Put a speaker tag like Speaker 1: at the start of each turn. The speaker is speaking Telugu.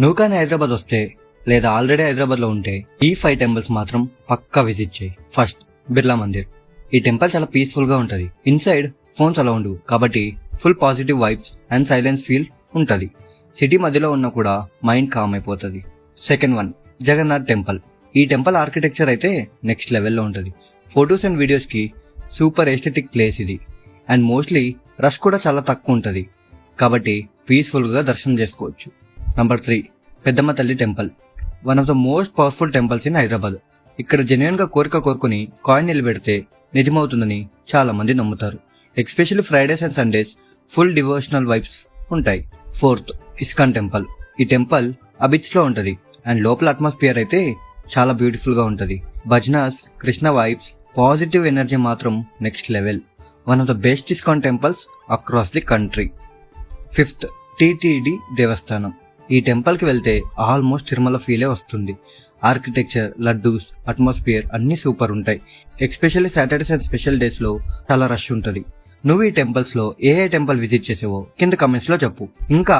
Speaker 1: నువ్వు కానీ హైదరాబాద్ వస్తే లేదా ఆల్రెడీ హైదరాబాద్ లో ఉంటే ఈ 5 టెంపుల్స్ మాత్రం పక్కా విజిట్ చేయి. ఫస్ట్, బిర్లా మందిర్. ఈ టెంపుల్ చాలా పీస్ఫుల్ గా ఉంటది. ఇన్సైడ్ ఫోన్స్ అలా ఉండవు కాబట్టి full positive vibes and silence feel ఉంటది. సిటీ మధ్యలో ఉన్నా కూడా మైండ్ కామ్ అయిపోతుంది. Second one, Jagannath temple. ఈ టెంపుల్ ఆర్కిటెక్చర్ అయితే నెక్స్ట్ లెవెల్లో ఉంటది. ఫొటోస్ అండ్ వీడియోస్ కి సూపర్ ఎస్థెటిక్ ప్లేస్ ఇది. అండ్ మోస్ట్లీ రష్ కూడా చాలా తక్కువ ఉంటది కాబట్టి పీస్ఫుల్ గా దర్శనం చేసుకోవచ్చు. నంబర్ 3, పెద్దమ్మ తల్లి temple. One of the most powerful temples in Hyderabad. ఇక్కడ జెన్యున్ గా కోరుకుని కాయిన్ నిలబెడితే నిజమవుతుందని చాలా మంది నమ్ముతారు. Especially Fridays and Sundays full devotional vibes ఉంటాయి. Fourth, ISKCON temple. ఈ టెంపుల్ అబిట్స్ లో ఉంటది అండ్ లోపల అట్మాస్ఫియర్ అయితే చాలా బ్యూటిఫుల్ గా ఉంటది. భజనాస్, కృష్ణ వైబ్స్, పాజిటివ్ ఎనర్జీ మాత్రం next level. One of the best ISKCON temples across the country. Fifth, TTD దేవస్థానం. ఈ టెంపుల్ కి వెళ్తే ఆల్మోస్ట్ తిరుమల ఫీలే వస్తుంది. ఆర్కిటెక్చర్, లడ్డూస్, అట్మాస్ఫియర్ అన్ని సూపర్ ఉంటాయి. Especially Saturdays and special days లో చాలా రష్ ఉంటది. నువ్వు ఈ టెంపుల్స్ లో ఏ టెంపుల్ విజిట్ చేసావో కింద కమెంట్స్ లో చెప్పు. ఇంకా